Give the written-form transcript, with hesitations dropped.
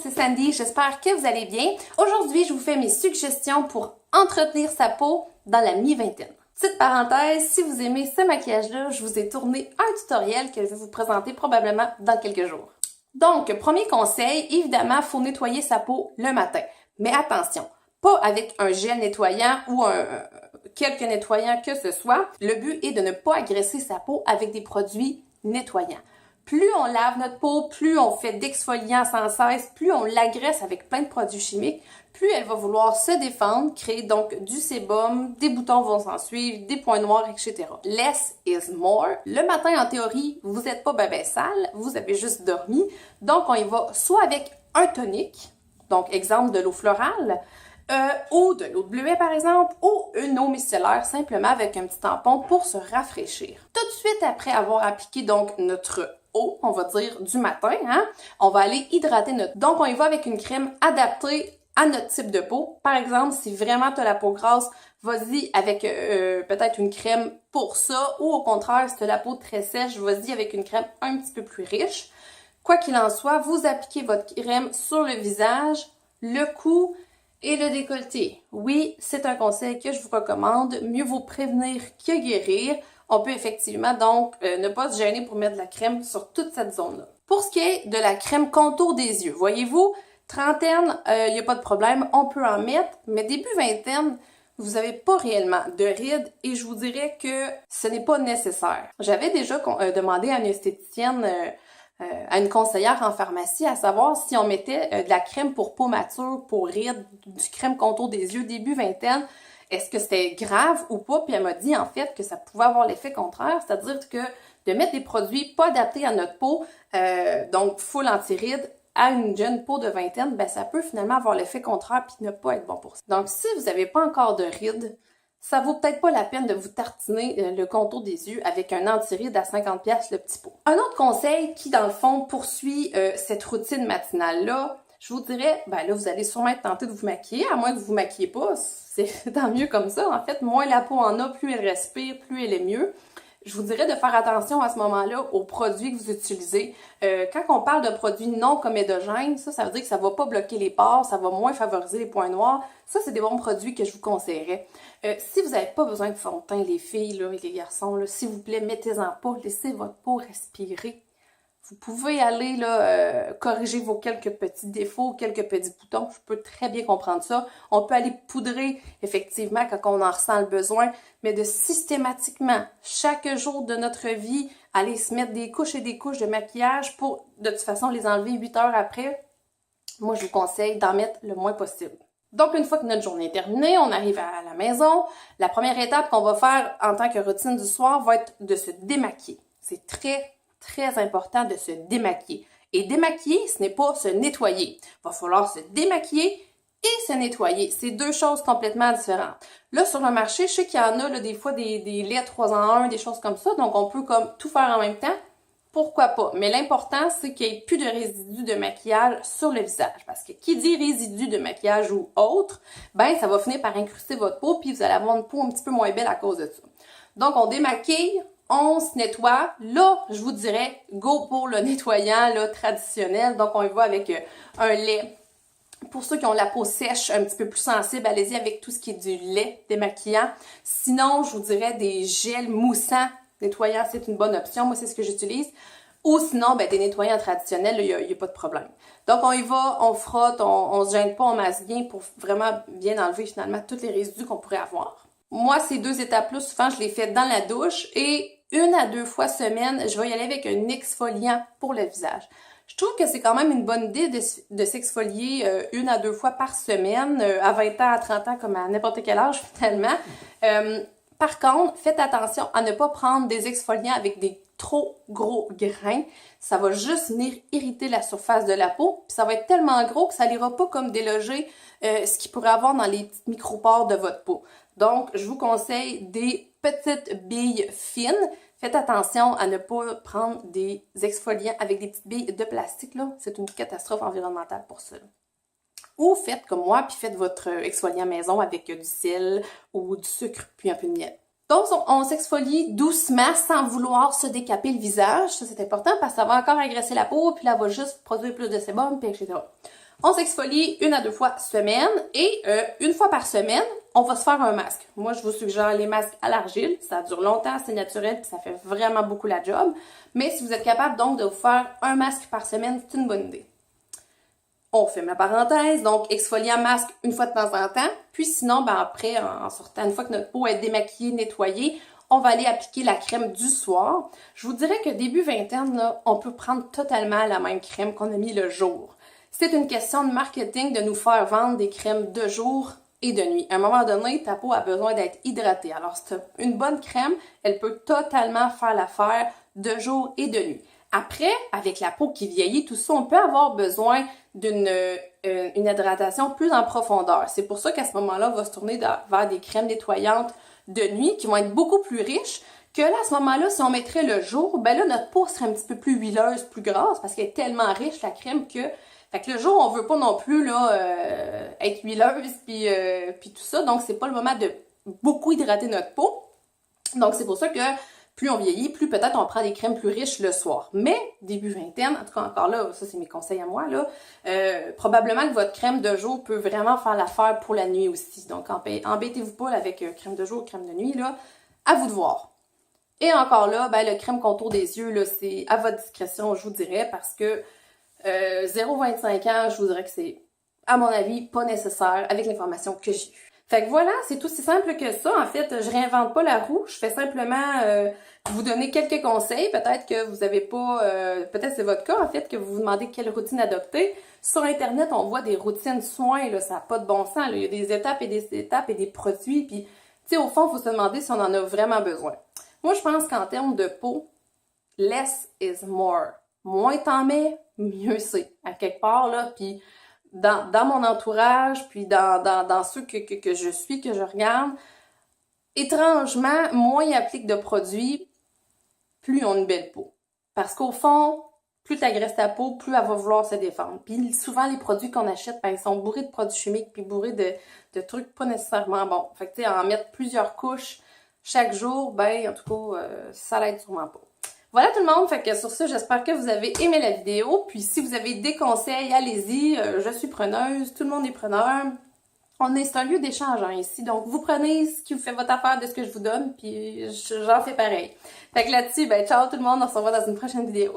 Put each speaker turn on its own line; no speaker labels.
c'est Sandy, j'espère que vous allez bien. Aujourd'hui, je vous fais mes suggestions pour entretenir sa peau dans la mi-vingtaine. Petite parenthèse, si vous aimez ce maquillage-là, je vous ai tourné un tutoriel que je vais vous présenter probablement dans quelques jours. Donc, premier conseil, évidemment, il faut nettoyer sa peau le matin. Mais attention, pas avec un gel nettoyant ou quelques nettoyants que ce soit. Le but est de ne pas agresser sa peau avec des produits nettoyants. Plus on lave notre peau, plus on fait d'exfoliants sans cesse, plus on l'agresse avec plein de produits chimiques, plus elle va vouloir se défendre, créer donc du sébum, des boutons vont s'en suivre, des points noirs, etc. Less is more. Le matin, en théorie, vous n'êtes pas bébé sale, vous avez juste dormi. Donc, on y va soit avec un tonique, donc exemple de l'eau florale, ou de l'eau de bleuet par exemple, ou une eau micellaire simplement avec un petit tampon pour se rafraîchir. Tout de suite après avoir appliqué donc notre eau, on va dire du matin, on va aller hydrater notre... Donc on y va avec une crème adaptée à notre type de peau. Par exemple, si vraiment tu as la peau grasse, vas-y avec peut-être une crème pour ça, ou au contraire, si tu as la peau très sèche, vas-y avec une crème un petit peu plus riche. Quoi qu'il en soit, vous appliquez votre crème sur le visage, le cou et le décolleté. Oui, c'est un conseil que je vous recommande. Mieux vaut prévenir que guérir. On peut effectivement donc ne pas se gêner pour mettre de la crème sur toute cette zone-là. Pour ce qui est de la crème contour des yeux, voyez-vous, trentaine, il n'y a pas de problème, on peut en mettre, mais début vingtaine, vous n'avez pas réellement de rides et je vous dirais que ce n'est pas nécessaire. J'avais déjà demandé à une esthéticienne, à une conseillère en pharmacie, à savoir si on mettait de la crème pour peau mature, pour rides, du crème contour des yeux début vingtaine, est-ce que c'était grave ou pas? Puis elle m'a dit en fait que ça pouvait avoir l'effet contraire, c'est-à-dire que de mettre des produits pas adaptés à notre peau, donc full anti-rides, à une jeune peau de vingtaine, ben ça peut finalement avoir l'effet contraire puis ne pas être bon pour ça. Donc si vous n'avez pas encore de rides, ça vaut peut-être pas la peine de vous tartiner le contour des yeux avec un anti-ride à 50$ le petit pot. Un autre conseil qui dans le fond poursuit cette routine matinale-là, je vous dirais, ben là, vous allez sûrement être tenté de vous maquiller, à moins que vous vous maquillez pas, c'est tant mieux comme ça. En fait, moins la peau en a, plus elle respire, plus elle est mieux. Je vous dirais de faire attention à ce moment-là aux produits que vous utilisez. Quand on parle de produits non comédogènes, ça veut dire que ça va pas bloquer les pores, ça va moins favoriser les points noirs. Ça, c'est des bons produits que je vous conseillerais. Si vous n'avez pas besoin de fond de teint, les filles là, et les garçons, là, s'il vous plaît, mettez-en pas, laissez votre peau respirer. Vous pouvez aller là, corriger vos quelques petits défauts, quelques petits boutons. Je peux très bien comprendre ça. On peut aller poudrer, effectivement, quand on en ressent le besoin, mais de systématiquement, chaque jour de notre vie, aller se mettre des couches et des couches de maquillage pour, de toute façon, les enlever 8 heures après, moi, je vous conseille d'en mettre le moins possible. Donc, une fois que notre journée est terminée, on arrive à la maison. La première étape qu'on va faire en tant que routine du soir va être de se démaquiller. C'est très important de se démaquiller. Et démaquiller, ce n'est pas se nettoyer. Il va falloir se démaquiller et se nettoyer. C'est deux choses complètement différentes. Là, sur le marché, je sais qu'il y en a là, des fois des laits 3 en 1, des choses comme ça. Donc, on peut comme tout faire en même temps. Pourquoi pas? Mais l'important, c'est qu'il n'y ait plus de résidus de maquillage sur le visage. Parce que qui dit résidus de maquillage ou autre, ben ça va finir par incruster votre peau puis vous allez avoir une peau un petit peu moins belle à cause de ça. Donc, on démaquille. On se nettoie. Là, je vous dirais, go pour le nettoyant là, traditionnel. Donc, on y va avec un lait. Pour ceux qui ont la peau sèche, un petit peu plus sensible, allez-y avec tout ce qui est du lait démaquillant. Sinon, je vous dirais des gels moussants nettoyants, c'est une bonne option. Moi, c'est ce que j'utilise. Ou sinon, ben, des nettoyants traditionnels, il n'y a pas de problème. Donc, on y va, on frotte, on se gêne pas, on masse bien pour vraiment bien enlever finalement tous les résidus qu'on pourrait avoir. Moi, ces deux étapes-là, souvent, je les fais dans la douche et 1 à 2 fois semaine, je vais y aller avec un exfoliant pour le visage. Je trouve que c'est quand même une bonne idée de s'exfolier 1 à 2 fois par semaine, à 20 ans, à 30 ans, comme à n'importe quel âge finalement. Par contre, faites attention à ne pas prendre des exfoliants avec des trop gros grains. Ça va juste venir irriter la surface de la peau, puis ça va être tellement gros que ça n'ira pas comme déloger ce qu'il pourrait avoir dans les petites micropores de votre peau. Donc, je vous conseille des petites billes fines. Faites attention à ne pas prendre des exfoliants avec des petites billes de plastique, là. C'est une catastrophe environnementale pour ça. Ou faites comme moi, puis faites votre exfoliant maison avec du sel ou du sucre, puis un peu de miel. Donc, on s'exfolie doucement sans vouloir se décaper le visage. Ça, c'est important parce que ça va encore agresser la peau, puis là, elle va juste produire plus de sébum, puis etc. On s'exfolie 1 à 2 fois semaine et 1 fois par semaine, on va se faire un masque. Moi, je vous suggère les masques à l'argile. Ça dure longtemps, c'est naturel, puis ça fait vraiment beaucoup la job. Mais si vous êtes capable donc de vous faire un masque par semaine, c'est une bonne idée. On fait ma parenthèse, donc exfoliant masque 1 fois de temps en temps. Puis sinon, ben après, en sortant, 1 fois que notre peau est démaquillée, nettoyée, on va aller appliquer la crème du soir. Je vous dirais que début vingtaine, là, on peut prendre totalement la même crème qu'on a mis le jour. C'est une question de marketing de nous faire vendre des crèmes de jour et de nuit. À un moment donné, ta peau a besoin d'être hydratée. Alors, c'est une bonne crème, elle peut totalement faire l'affaire de jour et de nuit. Après, avec la peau qui vieillit, tout ça, on peut avoir besoin d'une hydratation plus en profondeur. C'est pour ça qu'à ce moment-là, on va se tourner vers des crèmes nettoyantes de nuit qui vont être beaucoup plus riches que là, à ce moment-là, si on mettrait le jour, ben là, notre peau serait un petit peu plus huileuse, plus grasse parce qu'elle est tellement riche, la crème, que... Fait que le jour, on veut pas non plus là être huileuse puis tout ça. Donc, c'est pas le moment de beaucoup hydrater notre peau. Donc, c'est pour ça que plus on vieillit, plus peut-être on prend des crèmes plus riches le soir. Mais, début vingtaine, en tout cas encore là, ça c'est mes conseils à moi, là, probablement que votre crème de jour peut vraiment faire l'affaire pour la nuit aussi. Donc, embêtez-vous pas avec crème de jour, crème de nuit, là, à vous de voir. Et encore là, ben, le crème contour des yeux, là, c'est à votre discrétion, je vous dirais, parce que 0,25 ans, je vous dirais que c'est, à mon avis, pas nécessaire avec l'information que j'ai eue. Fait que voilà, c'est aussi simple que ça. En fait, je réinvente pas la roue. Je fais simplement vous donner quelques conseils. Peut-être que vous avez pas... peut-être c'est votre cas, en fait, que vous vous demandez quelle routine adopter. Sur Internet, on voit des routines soins, là, ça n'a pas de bon sens. Là. Il y a des étapes et des produits. Puis, tu sais, au fond, il faut se demander si on en a vraiment besoin. Moi, je pense qu'en termes de peau, less is more. Moins t'en mets, mieux c'est. À quelque part, là, puis dans mon entourage, puis dans ceux que je suis, que je regarde, étrangement, moins ils appliquent de produits, plus ils ont une belle peau. Parce qu'au fond, plus t'agresses ta peau, plus elle va vouloir se défendre. Puis souvent, les produits qu'on achète, ben, ils sont bourrés de produits chimiques, puis bourrés de trucs pas nécessairement bons. Fait que, tu sais, en mettre plusieurs couches chaque jour, ben, en tout cas, ça l'aide sûrement pas. Voilà tout le monde, fait que sur ça, j'espère que vous avez aimé la vidéo. Puis si vous avez des conseils, allez-y, je suis preneuse, tout le monde est preneur. C'est un lieu d'échange hein, ici, donc vous prenez ce qui vous fait votre affaire de ce que je vous donne, puis j'en fais pareil. Fait que là-dessus, ben ciao tout le monde, on se revoit dans une prochaine vidéo.